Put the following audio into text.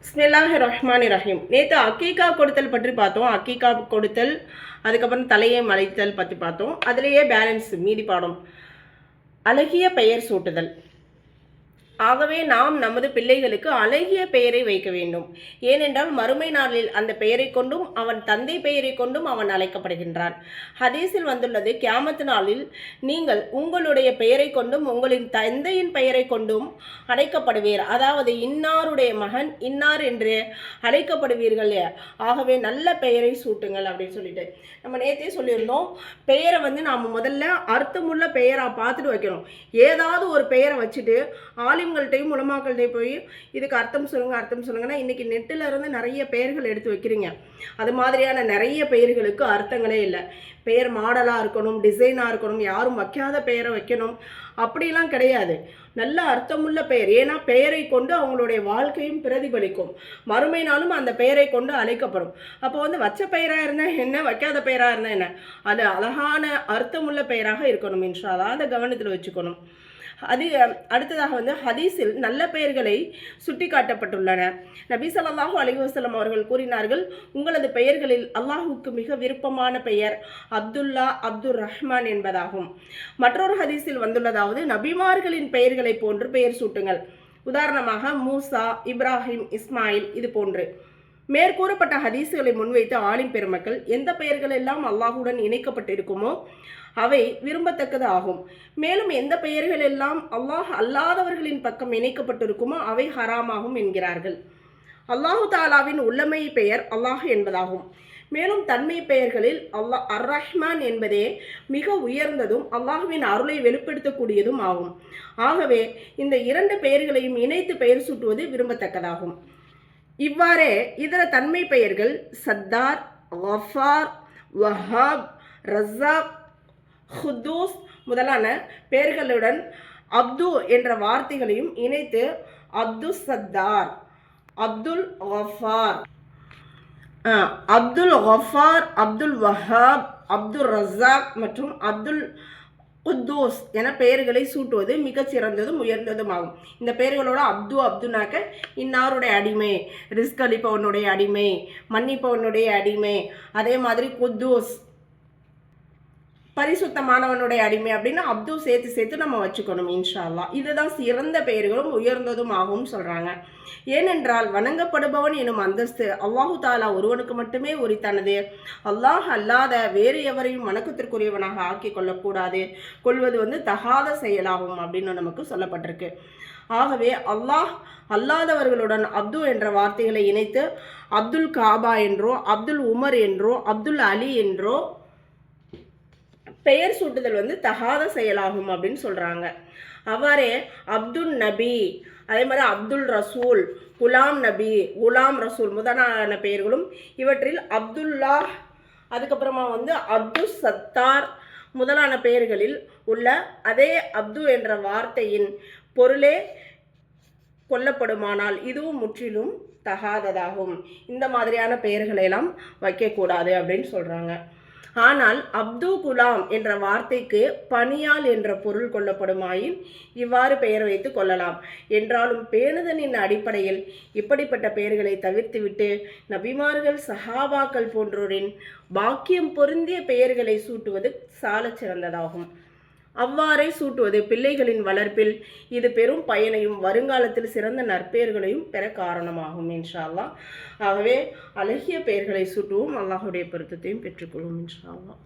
பிஸ்மில்லாஹிர்ரஹ்மானிர்ரஹீம். நேற்று அக்கீகா கொடுத்தல் பற்றி பார்த்தோம். அக்கீகா கொடுத்தல், அதுக்கப்புறம் தலையை மலைத்தல் பற்றி பார்த்தோம். அதிலேயே பேலன்ஸ் மீதி பாடம் அழகிய பெயர் சூட்டுதல். ஆகவே நாம் நமது பிள்ளைகளுக்கு அழகிய பெயரை வைக்க வேண்டும். ஏனென்றால் மறுமை நாளில் அந்த பெயரை கொண்டும் அவன் தந்தை பெயரை கொண்டும் அவன் அழைக்கப்படுகின்றான். ஹதீஸில் வந்துள்ளது, கியாமத்து நாளில் நீங்கள் உங்களுடைய பெயரை கொண்டும் உங்களின் தந்தையின் பெயரை கொண்டும் அழைக்கப்படுவீர். அதாவது இன்னாருடைய மகன் இன்னார் என்று அழைக்கப்படுவீர்கள். ஆகவே நல்ல பெயரை சூட்டுங்கள் அப்படின்னு சொல்லிட்டு நம்ம நேற்றே சொல்லியிருந்தோம். பெயரை நாம் முதல்ல அர்த்தமுள்ள பெயராக பார்த்துட்டு வைக்கணும். ஏதாவது ஒரு பெயரை வச்சுட்டு ஆலிம்கள்ட்டையும் உலமாக்கள்கிட்டையும் போய் இதுக்கு அர்த்தம் சொல்லுங்கன்னா இன்றைக்கி நெட்டில் இருந்து நிறைய பெயர்கள் எடுத்து வைக்கிறீங்க. அது மாதிரியான நிறைய பெயர்களுக்கு அர்த்தங்களே இல்லை. பெயர் மாடலாக இருக்கணும், டிசைனாக இருக்கணும், யாரும் வைக்காத பெயரை வைக்கணும் அப்படிலாம் கிடையாது. நல்ல அர்த்தமுள்ள பெயர். ஏன்னா பெயரை கொண்டு அவங்களுடைய வாழ்க்கையும் பிரதிபலிக்கும். மறுமை நாளும் அந்த பெயரை கொண்டு அழைக்கப்படும். அப்போ வச்ச பெயராக இருந்தால் என்ன, வைக்காத பெயராக இருந்தால் என்ன, அது அழகான அர்த்தமுள்ள பெயராக இருக்கணும். இன்ஷா அல்லாஹ் அதை கவனத்தில் வச்சுக்கணும். அடுத்ததாக ஹதீஸில் நல்ல பெயர்களை சுட்டி காட்டப்பட்டுள்ளன. நபி ஸல்லல்லாஹு அலைஹி வஸல்லம் அவர்கள் கூறினார்கள், உங்களது பெயர்களில் அல்லாஹுக்கு மிக விருப்பமான பெயர் அப்துல்லா, அப்துர் ரஹ்மான் என்பதாகும். மற்றொரு ஹதீஸில் வந்துள்ளதாவது, நபிமார்களின் பெயர்களை போன்று பெயர் சூட்டுங்கள். உதாரணமாக மூசா, இப்ராஹிம், இஸ்மாயில் இது போன்று. மேற்கூறப்பட்ட ஹதீஸுகளை முன்வைத்து ஆலிம் பெருமக்கள் எந்த பெயர்கள் எல்லாம் அல்லாஹுடன் இணைக்கப்பட்டிருக்குமோ அவை விரும்பத்தக்கது ஆகும். மேலும் எந்த பெயர்கள் எல்லாம் அல்லாஹ் அல்லாதவர்களின் பக்கம் இணைக்கப்பட்டிருக்குமோ அவை ஹராமாகும் என்கிறார்கள். அல்லாஹு தாலாவின் உள்ளமை பெயர் அல்லாஹ் என்பதாகும். மேலும் தன்மை பெயர்களில் அல்லாஹ் அர் ரஹ்மான் என்பதே மிக உயர்ந்ததும் அல்லாஹுவின் அருளை வெளிப்படுத்தக்கூடியதும் ஆகும். ஆகவே இந்த இரண்டு பெயர்களையும் இணைத்து பெயர் சூட்டுவது விரும்பத்தக்கதாகும். இவ்வாறே இதர தன்மை பெயர்கள் சத்தார், கஃபார், வஹாப், ரஸாக், குத்தூஸ் முதலான பெயர்களுடன் அப்து என்ற வார்த்தைகளையும் இணைத்து அப்துல் சத்தார், அப்துல் கஃபார், அப்துல் வஹாப், அப்துல் ரஸாக் மற்றும் அப்துல் குத்தூஸ் என பெயர்களை சூட்டுவது மிகச் சிறந்ததும் உயர்ந்ததும் ஆகும். இந்த பெயர்களோட அப்துனாக்க இன்னாருடைய அடிமை, ரிஸ்க் அளிப்பவனுடைய அடிமை, மன்னிப்பவனுடைய அடிமை, அதே மாதிரி குத்தூஸ் பரிசுத்தமானவனுடைய அடிமை அப்படின்னு அப்து சேர்த்து நம்ம வச்சுக்கணும். இன்ஷா அல்லாஹ் இதுதான் சிறந்த பெயர்களும் உயர்ந்ததும் ஆகும் சொல்கிறாங்க. ஏனென்றால் வணங்கப்படுபவன் எனும் அந்தஸ்து அல்லாஹு தாலா ஒருவனுக்கு மட்டுமே உரித்தானது. அல்லாஹ் அல்லாத வேறு எவரையும் வணக்கத்திற்குரியவனாக ஆக்கி கொள்ளக்கூடாது, கொள்வது தகாத செயலாகும் அப்படின்னு நமக்கு சொல்லப்பட்டிருக்கு. ஆகவே அல்லாஹ் அல்லாதவர்களுடன் அப்து என்ற வார்த்தைகளை இணைத்து அப்துல் காபா என்றோ, அப்துல் உமர் என்றோ, அப்துல் அலி என்றோ பெயர் சூட்டுதல் தகாத செயலாகும் அப்படின்னு சொல்கிறாங்க. அவ்வாறே அப்துல் நபி, அதே மாதிரி அப்துல் ரசூல், குலாம் நபி, குலாம் ரசூல் முதலான பெயர்களும் இவற்றில் அப்துல்லா, அதுக்கப்புறமா அப்துல் சத்தார் முதலான பெயர்களில் உள்ள அதே அப்து என்ற வார்த்தையின் பொருளே கொல்லப்படுமானால் இதுவும் முற்றிலும் தகாததாகும். இந்த மாதிரியான பெயர்களெல்லாம் வைக்கக்கூடாது அப்படின்னு சொல்கிறாங்க. ஆனால் அப்து குலாம் என்ற வார்த்தைக்கு பணியால் என்ற பொருள் கொள்ளப்படுமாயின் இவ்வாறு பெயர் வைத்து கொள்ளலாம். என்றாலும் பேணுதலின் அடிப்படையில் இப்படிப்பட்ட பெயர்களை தவிர்த்துவிட்டு நபிமார்கள், சஹாபாக்கள் போன்றோரின் பாக்கியம் பொருந்திய பெயர்களை சூட்டுவது சாலச் சிறந்ததாகும். அவ்வாறே சூட்டுவது பிள்ளைகளின் வளர்ப்பில் இது பெரும் பயனையும் வருங்காலத்தில் சிறந்த நற்பெயர்களையும் பெற காரணமாகும் இன்ஷா அல்லாஹ். ஆகவே அழகிய பெயர்களை சூட்டுவோம், அல்லாஹுடைய பொருத்தத்தையும் பெற்றுக்கொள்வோம் இன்ஷா அல்லாஹ்.